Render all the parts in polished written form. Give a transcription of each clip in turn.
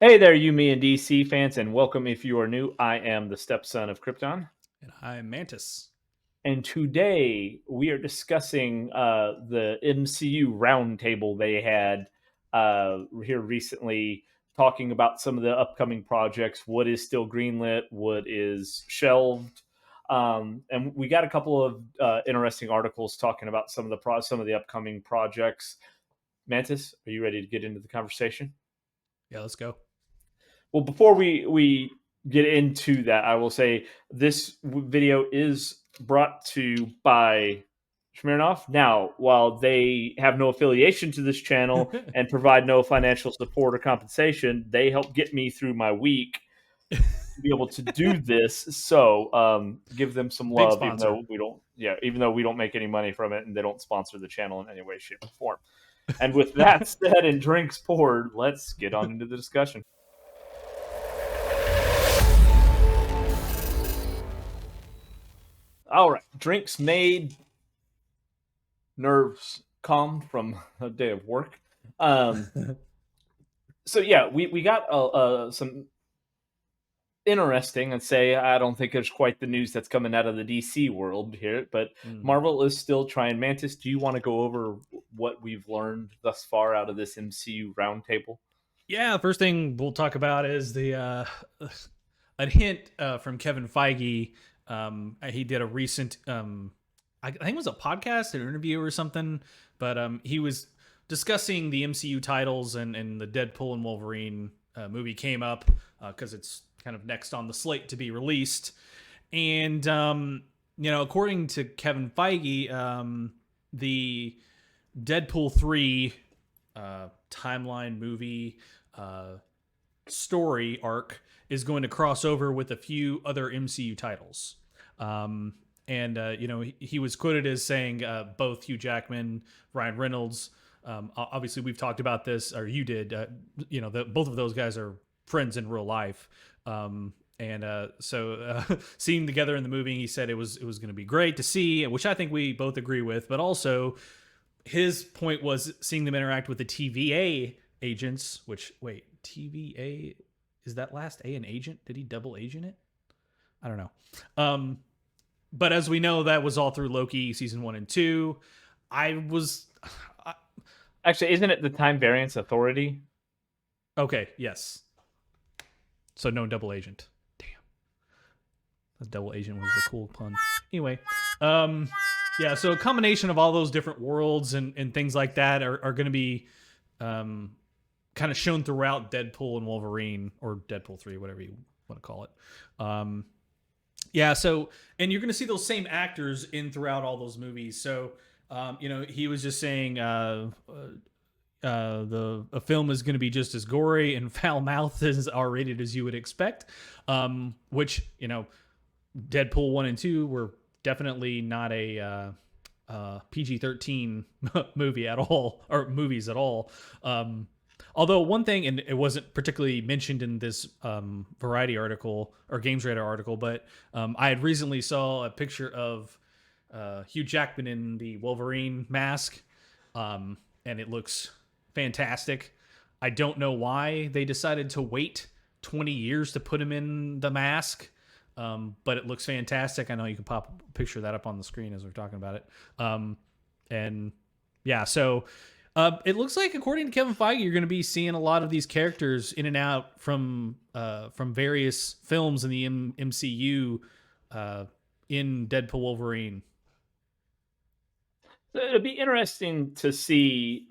Hey there, you, me, and DC fans, and welcome if you are new. I am the stepson of Krypton, And I'm Mantis. and today we are discussing the MCU roundtable they had here recently, talking about some of the upcoming projects, what is still greenlit, what is shelved, and we got a couple of interesting articles talking about some of the upcoming projects. Mantis, are you ready to get into the conversation? Yeah, let's go. Well, before we get into that, I will say this video is brought to you by Smirnoff. Now, while they have no affiliation to this channel and provide no financial support or compensation, they help get me through my week to be able to do this. So, give them some Big love, even sponsor. though we don't. Yeah, even though we don't make any money from it, and they don't sponsor the channel in any way, shape, or form. And with that said, and drinks poured, let's get on into the discussion. All right, drinks made, nerves calm from a day of work. Um, so yeah, we got some interesting. I'd say I don't think there's quite the news that's coming out of the DC world here, but Mm. Marvel is still trying. Mantis, do you want to go over what we've learned thus far out of this MCU roundtable? Yeah, first thing we'll talk about is the a hint from Kevin Feige. He did a recent, I think it was a podcast, an interview or something, but he was discussing the MCU titles and the Deadpool and Wolverine movie came up because it's kind of next on the slate to be released. And according to Kevin Feige, the Deadpool 3 timeline movie uh, story arc is going to cross over with a few other MCU titles. And he was quoted as saying both Hugh Jackman, Ryan Reynolds. Obviously, we've talked about this, or you did. Both of those guys are friends in real life. And seeing together in the movie, he said it was going to be great to see, which I think we both agree with. But also, his point was seeing them interact with the TVA agents. Which wait, TVA, is that last A an agent? Did he double agent it? I don't know. Um, but as we know, that was all through Loki season 1 and 2. I was I, Actually, isn't it the Time Variance Authority? okay. Yes, so no double agent. Damn, the double agent was a cool pun. Anyway, um, yeah. So a combination of all those different worlds and things like that are going to be um, kind of shown throughout Deadpool and Wolverine, or Deadpool 3, whatever you want to call it. Um, yeah, so and you're going to see those same actors in throughout all those movies. So he was just saying the a film is going to be just as gory and foul mouthed as R rated as you would expect. Which Deadpool 1 and 2 were definitely not a PG-13 movie at all, or movies at all. Although one thing, and it wasn't particularly mentioned in this Variety article or Games Radar article, but I had recently saw a picture of Hugh Jackman in the Wolverine mask, and it looks fantastic. I don't know why they decided to wait 20 years to put him in the mask, but it looks fantastic. I know you can pop a picture of that up on the screen as we're talking about it. And yeah, so it looks like, according to Kevin Feige, you're going to be seeing a lot of these characters in and out from various films in the MCU in Deadpool Wolverine. It'd be interesting to see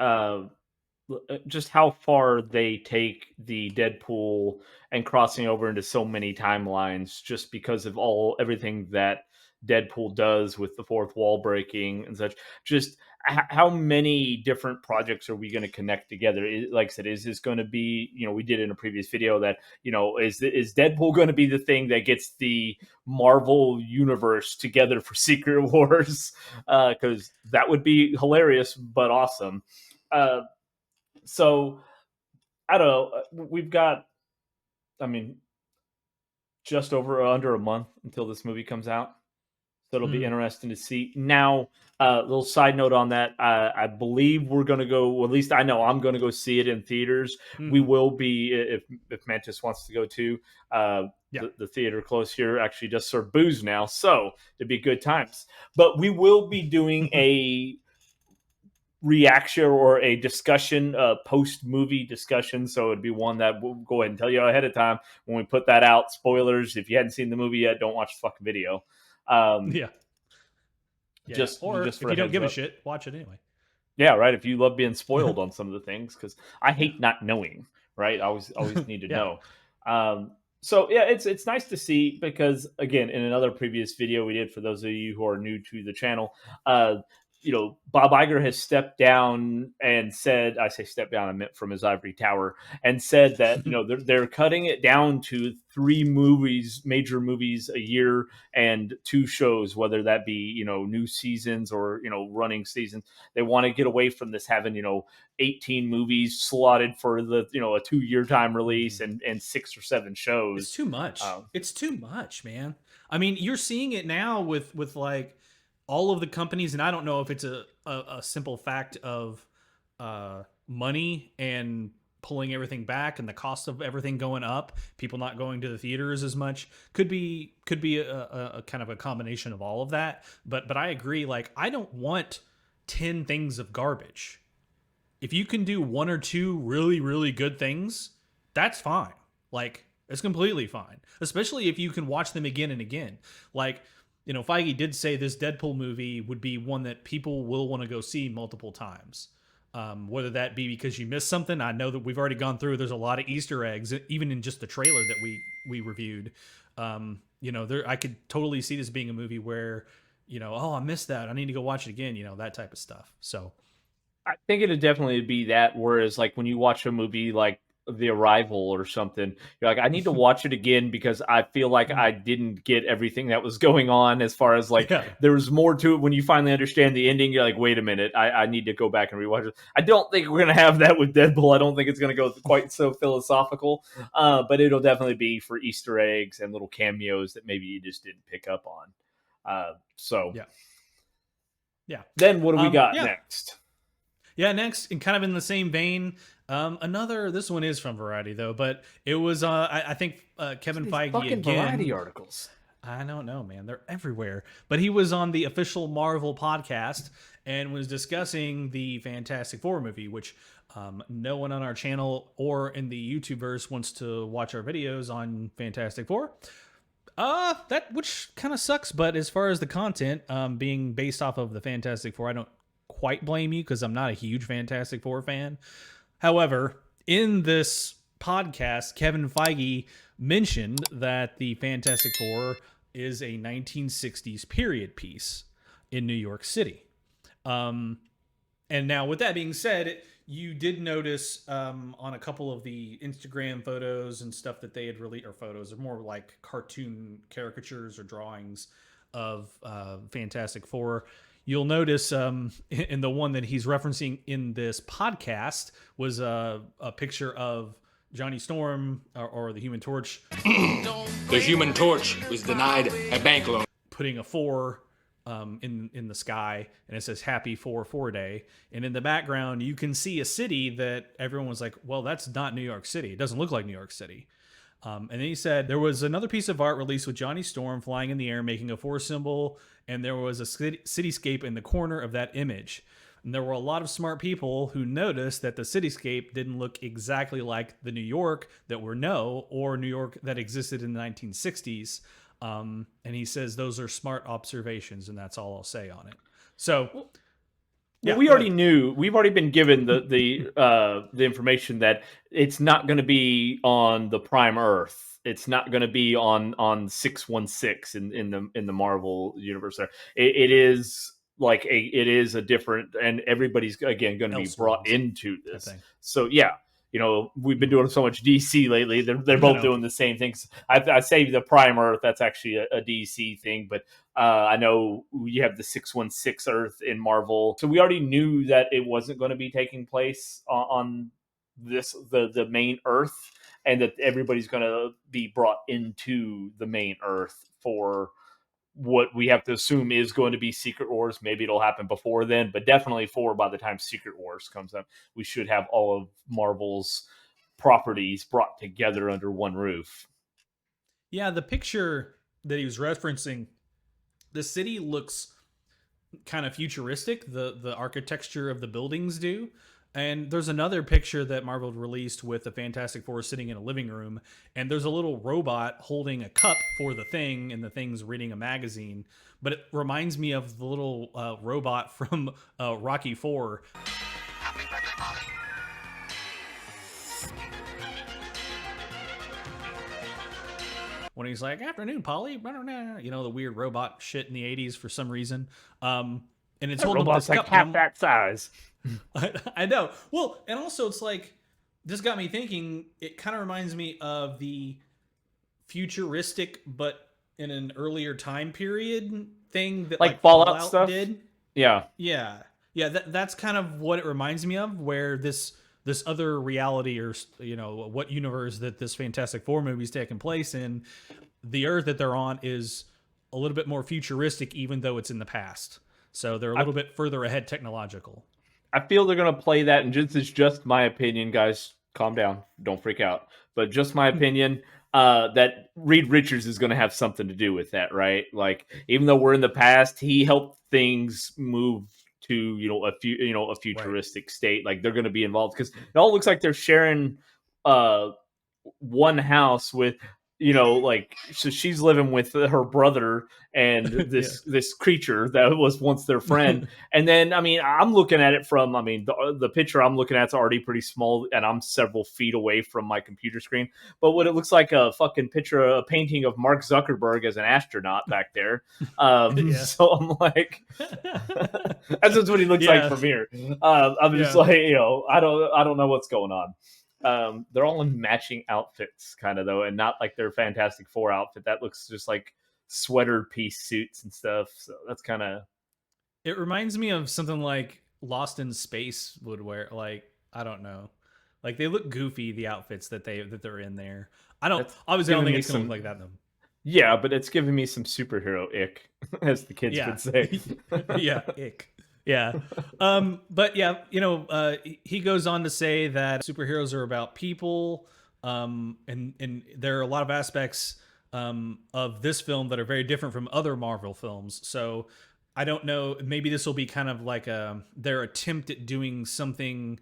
just how far they take the Deadpool and crossing over into so many timelines, just because of everything that Deadpool does with the fourth wall breaking and such. Just how many different projects are we going to connect together? Like I said, is this going to be, we did in a previous video that, is Deadpool going to be the thing that gets the Marvel universe together for Secret Wars? Because that would be hilarious but awesome. So I don't know. We've got, I mean, just over under a month until this movie comes out. So it'll be Mm, interesting to see. Now, little side note on that, I believe we're going to go. Well, at least I know I'm going to go see it in theaters. We hmm. will be if Mantis wants to go too. Uh, Yeah. the theater close here actually just serve booze now, so it'd be good times. But we will be doing a reaction or a discussion, post movie discussion. So it'd be one that we'll go ahead and tell you ahead of time when we put that out. Spoilers: if you hadn't seen the movie yet, don't watch the fucking video. Um, Yeah. Yeah. Or just if for a you don't heads give a up. shit, watch it anyway. Yeah, right. If you love being spoiled on some of the things, because I hate not knowing, right? I always need to Yeah. know. So yeah, it's nice to see because again, in another previous video we did for those of you who are new to the channel, uh, Bob Iger has stepped down and said, I say step down, I meant from his ivory tower, and said that they're cutting it down to 3 movies, major movies a year, and 2 shows, whether that be new seasons or running seasons. They want to get away from this having 18 movies slotted for the a 2 year time release Mhm. and 6 or 7 It's shows. too much. Um, It's too much, man. I mean, you're seeing it now with like all of the companies, and I don't know if it's a simple fact of money and pulling everything back and the cost of everything going up, people not going to the theaters as much. Could be a kind of a combination of all of that. But I agree. Like, I don't want 10 things of garbage. If you can do one or two really really good things, that's fine. Like, it's completely fine, especially if you can watch them again and again. Like, Feige did say this Deadpool movie would be one that people will want to go see multiple times. Whether that be because you missed something, I know that we've already gone through. There's a lot of Easter eggs, even in just the trailer that we reviewed. There I could totally see this being a movie where, oh, I missed that. I need to go watch it again. That type of stuff. So I think it'd definitely be that. Whereas, like when you watch a movie like The Arrival or something, you're like, I need to watch it again because I feel like I didn't get everything that was going on. As far as like, yeah. there was more to it when you finally understand the ending. You're like, wait a minute, I need to go back and rewatch it. I don't think we're gonna have that with Deadpool. I don't think it's gonna go quite so philosophical, but it'll definitely be for Easter eggs and little cameos that maybe you just didn't pick up on. So Yeah. Yeah. then, what do we got Yeah. next? Yeah, next, and kind of in the same vein, another. This one is from Variety though, but it was. I think Kevin These Feige fucking variety again. articles. I don't know, man. They're everywhere. But he was on the official Marvel podcast and was discussing the Fantastic Four movie, which no one on our channel or in the YouTubeverse wants to watch our videos on Fantastic Four. That which kind of sucks. But as far as the content being based off of the Fantastic Four, I don't quite blame you because I'm not a huge Fantastic Four fan. However, in this podcast, Kevin Feige mentioned that the Fantastic Four is a 1960s period piece in New York City. Um, and now, with that being said, you did notice on a couple of the Instagram photos and stuff that they had released, or photos, or more like cartoon caricatures or drawings of Fantastic Four. You'll notice in the one that he's referencing in this podcast was a picture of Johnny Storm or the Human Torch The Human Torch was denied a bank loan. putting a 4 in the sky, and it says "Happy 4-4 Day." And in the background, you can see a city that everyone was like, "Well, that's not New York City. It doesn't look like New York City." And then he said there was another piece of art released with Johnny Storm flying in the air, making a 4 symbol, and there was a cityscape in the corner of that image. And there were a lot of smart people who noticed that the cityscape didn't look exactly like the New York that we know or New York that existed in the 1960s. And he says those are smart observations, and that's all I'll say on it. So, Well, yeah, we go already ahead. knew. We've already been given the information that it's not going to be on the Prime Earth. It's not going to be on 616 in the Marvel universe. There, it is like it is a different, and everybody's again going to be brought Elseworlds into type this. thing. So yeah, we've been doing so much DC lately. They're I both know. doing the same things. I say the Prime Earth. That's actually a DC thing, but I know you have the 616 Earth in Marvel, so we already knew that it wasn't going to be taking place on this the main Earth, and that everybody's going to be brought into the main Earth for what we have to assume is going to be Secret Wars. Maybe it'll happen before then, but definitely for by the time Secret Wars comes up, we should have all of Marvel's properties brought together under one roof. Yeah, the picture that he was referencing, the city looks kind of futuristic. The architecture of the buildings do. And there's another picture that Marvel released with the Fantastic Four sitting in a living room, and there's a little robot holding a cup for the Thing, and the Thing's reading a magazine. But it reminds me of the little robot from Rocky Four. When he's like, "Afternoon, Polly," you know, the weird robot shit in the '80s for some reason. And it's holding up this Robot's like cup. half that size. I know. Well, and also it's like, this got me thinking. It kind of reminds me of the futuristic, but in an earlier time period thing that Like Fallout stuff? did. Yeah. Yeah. That's kind of what it reminds me of. Where this other reality, or you know, what universe that this Fantastic Four movie is taking place in, the Earth that they're on is a little bit more futuristic, even though it's in the past. So they're a little bit further ahead technological. I feel they're going to play that, and this is just my opinion, guys. Calm down. Don't freak out. But just my opinion, that Reed Richards is going to have something to do with that, right? Like, even though we're in the past, he helped things move to, a futuristic state. Like, they're going to be involved because it all looks like they're sharing one house with, like, so she's living with her brother and this creature that was once their friend. And then, I mean, I'm looking at it from, the picture I'm looking at is already pretty small, and I'm several feet away from my computer screen. But what it looks like a fucking picture, a painting of Mark Zuckerberg as an astronaut back there. So I'm like, that's just what he looks like from here. I'm just like, I don't know what's going on. They're all in matching outfits, kind of, though, and not like their Fantastic Four outfit. That looks just like sweater piece suits and stuff. So that's kind of. It reminds me of something like Lost in Space would wear. Like, I don't know, like they look goofy, the outfits that they're in there. Obviously, I don't think it's gonna look like that though. Yeah, but it's giving me some superhero ick, as the kids would say. Yeah, ick. Yeah. But yeah, he goes on to say that superheroes are about people. And there are a lot of aspects of this film that are very different from other Marvel films. So I don't know, maybe this will be kind of like their attempt at doing something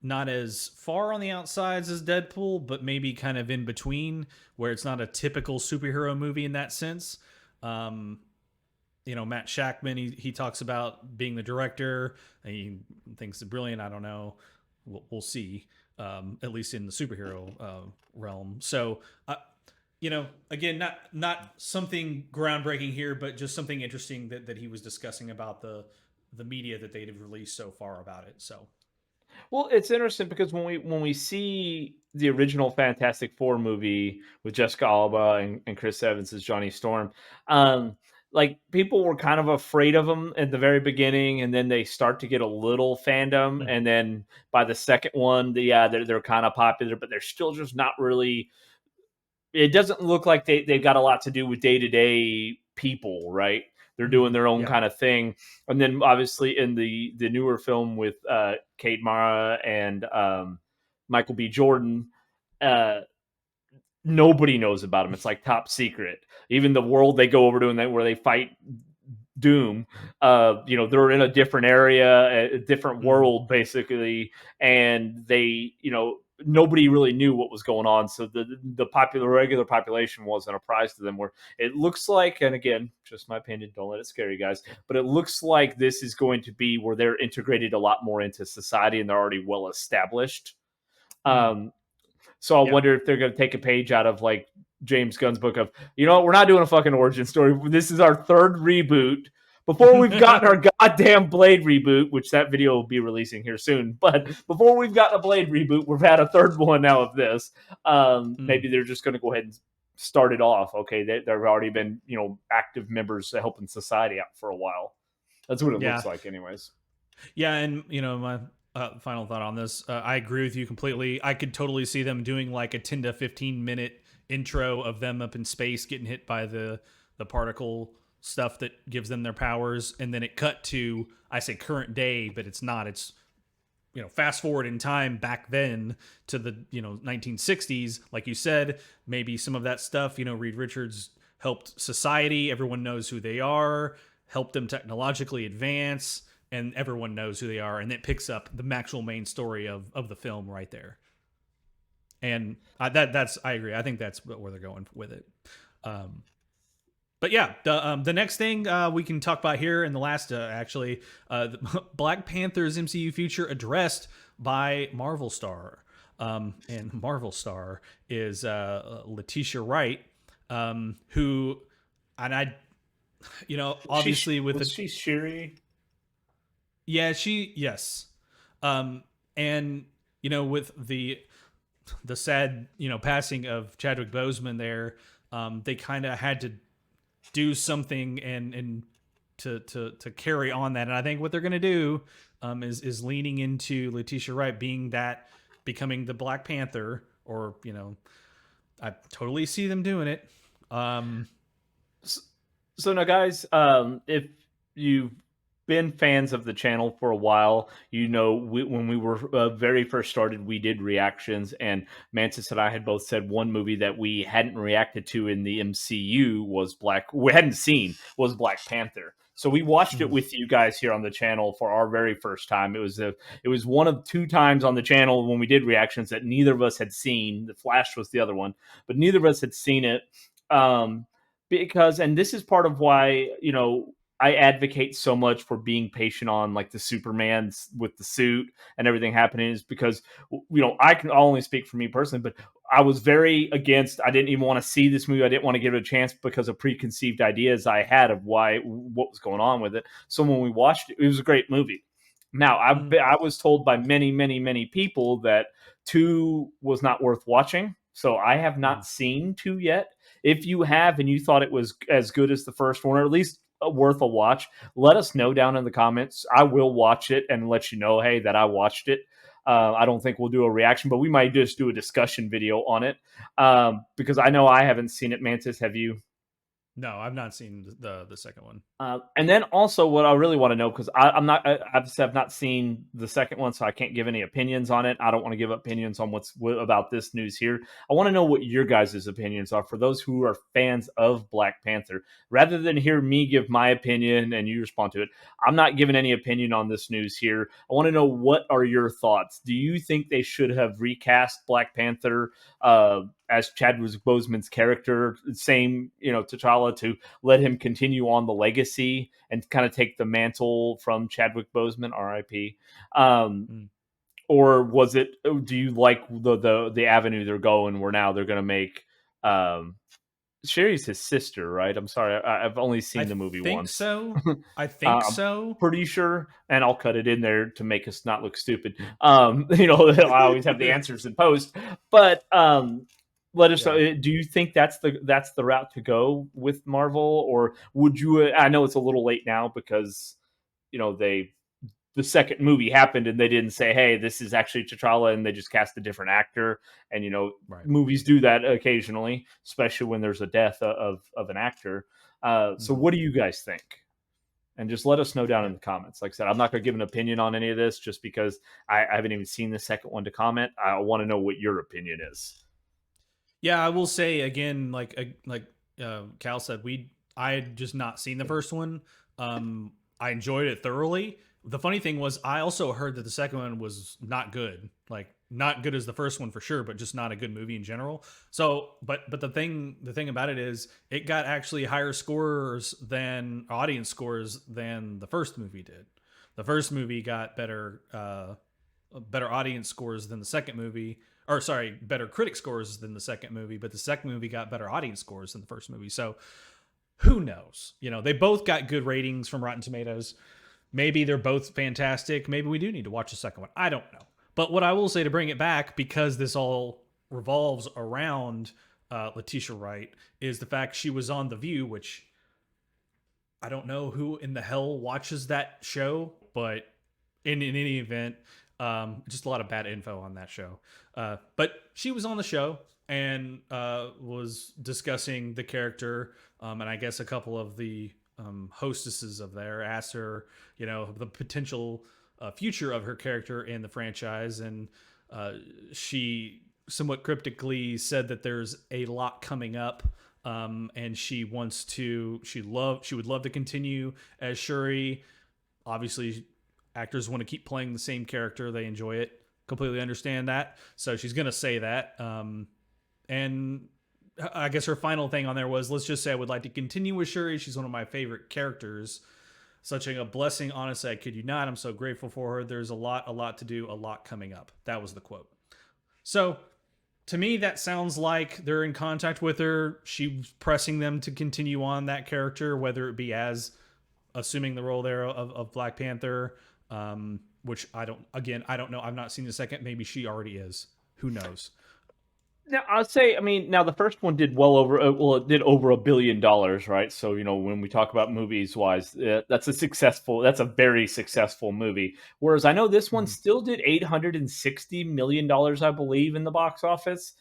not as far on the outsides as Deadpool, but maybe kind of in between, where it's not a typical superhero movie in that sense. Matt Shackman, he talks about being the director. And he thinks it's brilliant. I don't know. We'll see. At least in the superhero realm. So, again, not something groundbreaking here, but just something interesting that he was discussing about the media that they've released so far about it. So, well, it's interesting because when we see the original Fantastic Four movie with Jessica Alba and Chris Evans as Johnny Storm, like, people were kind of afraid of them at the very beginning, and then they start to get a little fandom, and then by the second one, they're kind of popular, but they're still just not really. It doesn't look like they've got a lot to do with day-to-day people, right? They're doing their own kind of thing. And then obviously in the newer film with Kate Mara and Michael B. Jordan, nobody knows about them. It's like top secret. Even the world they go over to and where they fight Doom, they're in a different area, a different world, basically. And they, nobody really knew what was going on. So the regular population wasn't a prize to them. Where it looks like, and again, just my opinion, don't let it scare you guys, but it looks like this is going to be where they're integrated a lot more into society and they're already well established. So I wonder if they're going to take a page out of like James Gunn's book of, we're not doing a fucking origin story. This is our third reboot. Before we've gotten our goddamn Blade reboot, which that video will be releasing here soon, but before we've gotten a Blade reboot, we've had a third one now of this. Maybe they're just going to go ahead and start it off. Okay, they've already been, active members helping society out for a while. That's what it looks like anyways. Yeah, and, my final thought on this, I agree with you completely. I could totally see them doing like a 10 to 15 minute intro of them up in space getting hit by the particle stuff that gives them their powers, and then it cut to, I say current day, but it's not. It's, fast forward in time back then to the 1960s. Like you said, maybe some of that stuff. Reed Richards helped society. Everyone knows who they are. Helped them technologically advance, and everyone knows who they are. And it picks up the actual main story of the film right there. And that's I agree. I think that's where they're going with it. But yeah, the next thing we can talk about here in the last Black Panther's MCU future addressed by Marvel Star, and Marvel Star is Letitia Wright, who, and I, obviously was she Shuri? Yeah, yes, and with the sad passing of Chadwick Boseman there, they kind of had to do something and to carry on that. And I think what they're going to do is leaning into Letitia Wright becoming the Black Panther, or I totally see them doing it. So now, guys, if you've been fans of the channel for a while, when we were very first started, we did reactions, and Mantis and I had both said one movie that we hadn't reacted to in the MCU we hadn't seen was Black Panther. So we watched it with you guys here on the channel for our very first time. It was one of two times on the channel when we did reactions that neither of us had seen. The Flash was the other one, but neither of us had seen it. Because, and this is part of why, I advocate so much for being patient on like the Superman with the suit and everything happening, is because, I'll only speak for me personally, but I was very against, I didn't even want to see this movie. I didn't want to give it a chance because of preconceived ideas I had of what was going on with it. So when we watched it, it was a great movie. Now, I was told by many, many, many people that 2 was not worth watching. So I have not seen 2 yet. If you have and you thought it was as good as the first one, or at least worth a watch, let us know down in the comments. I will watch it and let you know, hey, that I watched it. I don't think we'll do a reaction, but we might just do a discussion video on it, because I know I haven't seen it. Mantis, have you? No, I've not seen the second one. And then also, what I really want to know, because I've not seen the second one, so I can't give any opinions on it. I don't want to give opinions on about this news here. I want to know what your guys' opinions are for those who are fans of Black Panther. Rather than hear me give my opinion and you respond to it, I'm not giving any opinion on this news here. I want to know, what are your thoughts? Do you think they should have recast Black Panther as Chadwick Boseman's character, same, T'Challa, to let him continue on the legacy and kind of take the mantle from Chadwick Boseman, R.I.P. Or was it? Do you like the avenue they're going, where now they're going to make Sherry's his sister, right? I'm sorry, I've only seen the movie once. I think I'm so. Pretty sure, and I'll cut it in there to make us not look stupid. I always have the answers in post, but let us know. Do you think that's the route to go with Marvel, or would you? I know it's a little late now because the second movie happened and they didn't say, hey, this is actually T'Challa, and they just cast a different actor. And movies do that occasionally, especially when there's a death of an actor. So what do you guys think? And just let us know down in the comments. Like I said, I'm not going to give an opinion on any of this just because I haven't even seen the second one to comment. I want to know what your opinion is. Yeah, I will say again, like Cal said, I had just not seen the first one. I enjoyed it thoroughly. The funny thing was, I also heard that the second one was not good. Like, not good as the first one for sure, but just not a good movie in general. So, but the thing about it is, it got actually higher audience scores than the first movie did. The first movie got better audience scores than the second movie, or sorry, better critic scores than the second movie, but the second movie got better audience scores than the first movie. So who knows? They both got good ratings from Rotten Tomatoes. Maybe they're both fantastic. Maybe we do need to watch the second one. I don't know. But what I will say, to bring it back, because this all revolves around Letitia Wright, is the fact she was on The View, which I don't know who in the hell watches that show, but in any event, just a lot of bad info on that show. But she was on the show and was discussing the character, and I guess a couple of the hostesses of there asked her, the potential future of her character in the franchise, and she somewhat cryptically said that there's a lot coming up, and she would love to continue as Shuri. Obviously, actors want to keep playing the same character; they enjoy it. Completely understand that. So she's gonna say that. And I guess her final thing on there was, let's just say I would like to continue with Shuri. She's one of my favorite characters. Such a blessing. Honestly, I kid you not. I'm so grateful for her. There's a lot to do, a lot coming up. That was the quote. So to me, that sounds like they're in contact with her. She's pressing them to continue on that character, whether it be as assuming the role there of Black Panther, which I don't know. I've not seen the second. Maybe she already is. Who knows? Now, I'll say, I mean, now the first one did it did over $1 billion, right? So, when we talk about movies wise, that's a very successful movie. Whereas I know this one Mhm. still did $860 million, I believe, in the box office,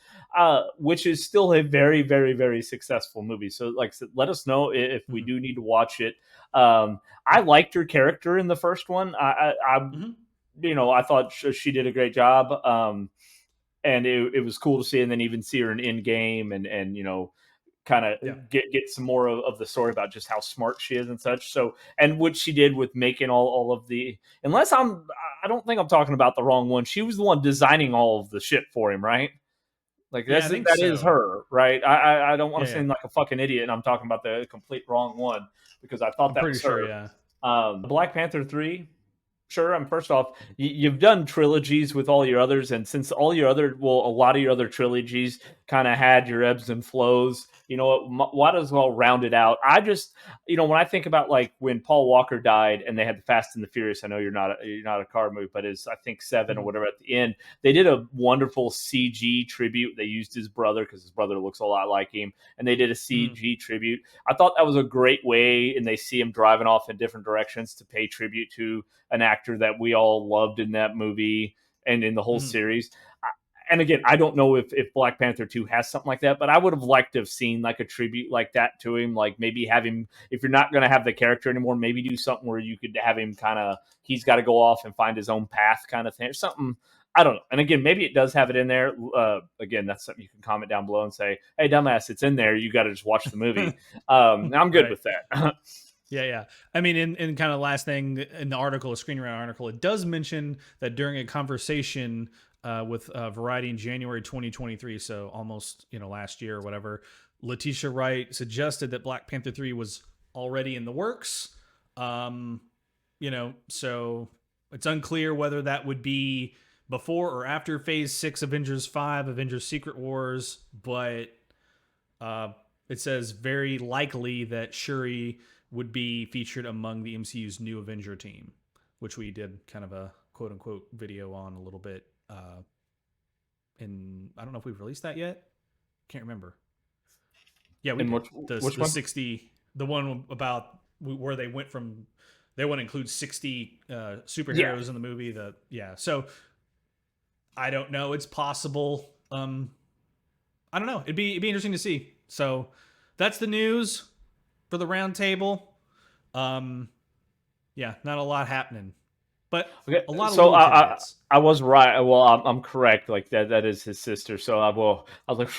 which is still a very, very, very successful movie. So, like I said, let us know if we Mhm. do need to watch it. I liked her character in the first one. Mhm. I thought she did a great job. And it was cool to see, and then even see her in Endgame, and kind Yeah. of get some more of the story about just how smart she is and such. So, and what she did with making all of the, I don't think I'm talking about the wrong one. She was the one designing all of the shit for him, right? Like Yeah, I think that is so. her, right? I don't want Yeah, to yeah. seem like a fucking idiot, and I'm talking about the complete wrong one because I thought I'm that pretty was sure. her. Yeah. Black Panther 3, sure. And first off, you've done trilogies with all your others, and since a lot of your other trilogies kind of had your ebbs and flows, might as well round it out. When I think about like when Paul Walker died, and they had the Fast and the Furious. I know you're not a car movie, but it's I think 7 or Mhm. whatever at the end. They did a wonderful CG tribute. They used his brother because his brother looks a lot like him, and they did a Mhm. CG tribute. I thought that was a great way, and they see him driving off in different directions to pay tribute to an actor that we all loved in that movie and in the whole Mhm. series. And again, I don't know if Black Panther 2 has something like that, but I would have liked to have seen like a tribute like that to him. Like maybe have him, if you're not going to have the character anymore, maybe do something where you could have him he's got to go off and find his own path kind of thing or something. I don't know. And again, maybe it does have it in there. Again, that's something you can comment down below and say, hey, dumbass, it's in there. You got to just watch the movie. I'm good Right. with that. Yeah, yeah. I mean, in kind of last thing in the article, a screenwriter article, it does mention that during a conversation with Variety in January 2023, so almost last year or whatever, Letitia Wright suggested that Black Panther 3 was already in the works. Um, so it's unclear whether that would be before or after Phase 6, Avengers 5, Avengers Secret Wars, but uh, it says very likely that Shuri would be featured among the MCU's new Avenger team, which we did kind of a quote unquote video on a little bit. And I don't know if we've released that yet. Can't remember. Yeah, we And did. which The one? 60, the one about where they went from, they want to include 60 Yeah. superheroes in the movie. So I don't know. It's possible. I don't know. It'd be interesting to see. So that's the news for the round table. Um, yeah, not a lot happening, but Okay, a lot of so little tidbits. I was right. Well, I'm correct. Like that is his sister. So I was like,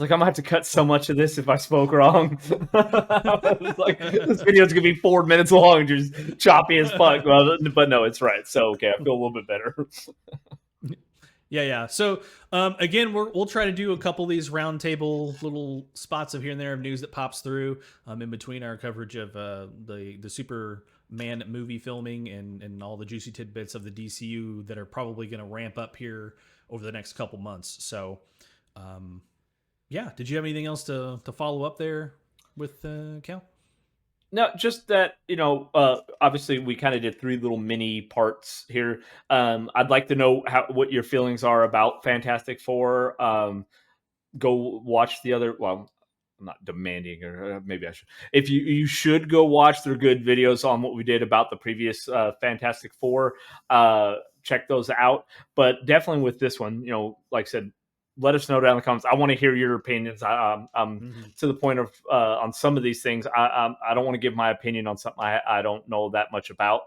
I'm gonna have to cut so much of this if I spoke wrong. I was like, this video's gonna be 4 minutes long, just choppy as fuck. Well, but no, it's right. So okay, I feel a little bit better. Yeah, yeah. So again, we'll try to do a couple of these roundtable little spots of here and there of news that pops through in between our coverage of the Superman movie filming and all the juicy tidbits of the DCU that are probably going to ramp up here over the next couple months. So yeah, did you have anything else to follow up there with Cal? No, just that obviously we kind of did 3 little mini parts here. I'd like to know what your feelings are about Fantastic Four. Go watch the other. Well, I'm not demanding, or maybe I should. If you should go watch their good videos on what we did about the previous Fantastic Four. Check those out. But definitely with this one, like I said, let us know down in the comments. I want to hear your opinions. To the point of on some of these things, I don't want to give my opinion on something I don't know that much about.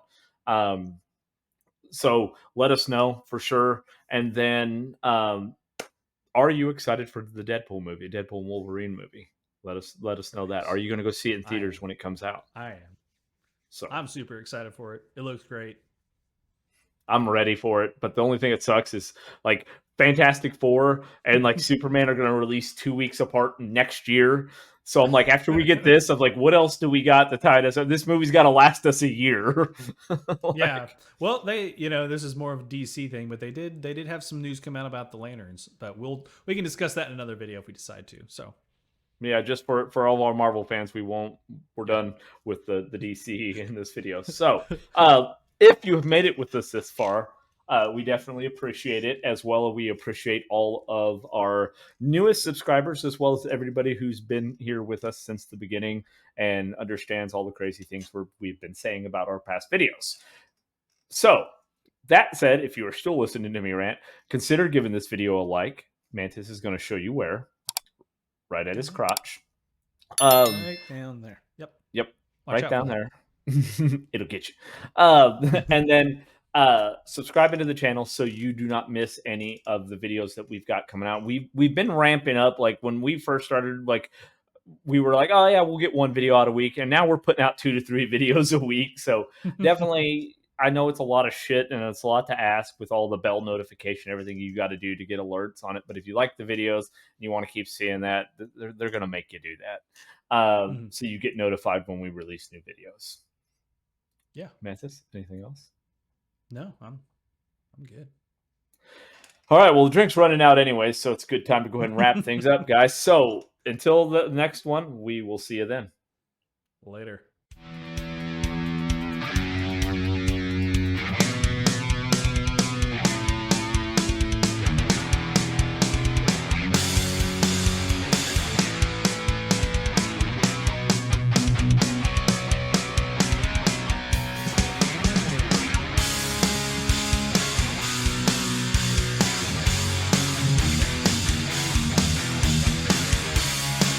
So let us know for sure. And then, are you excited for the Deadpool movie, Deadpool and Wolverine movie? Let us know that. Are you going to go see it in theaters when it comes out? I am. So I'm super excited for it. It looks great. I'm ready for it. But the only thing that sucks is like Fantastic Four and like Superman are going to release 2 weeks apart next year. So I'm like, after we get this, I'm like, what else do we got to tie us up? This movie's got to last us a year. Yeah. Well, this is more of a DC thing, but they did have some news come out about the Lanterns, but we can discuss that in another video if we decide to. So yeah, just for all of our Marvel fans, we're done with the DC in this video. So if you have made it with us this far, we definitely appreciate it. As well, we appreciate all of our newest subscribers, as well as everybody who's been here with us since the beginning and understands all the crazy things we've been saying about our past videos. So that said, if you are still listening to me rant, consider giving this video a like. Mantis is going to show you where. Right at his crotch. Right down there. Yep. Watch Right down there. It'll get you. And then subscribing to the channel so you do not miss any of the videos that we've got coming out. We've been ramping up. Like when we first started, like we were like, oh yeah, we'll get one video out a week, and now we're putting out 2 to 3 videos a week. So definitely, I know it's a lot of shit and it's a lot to ask with all the bell notification, everything you got to do to get alerts on it. But if you like the videos and you want to keep seeing that, they're going to make you do that. So you get notified when we release new videos. Yeah. Mantis, anything else? No, I'm good. All right. Well, the drink's running out anyway, so it's a good time to go ahead and wrap things up, guys. So until the next one, we will see you then. Later.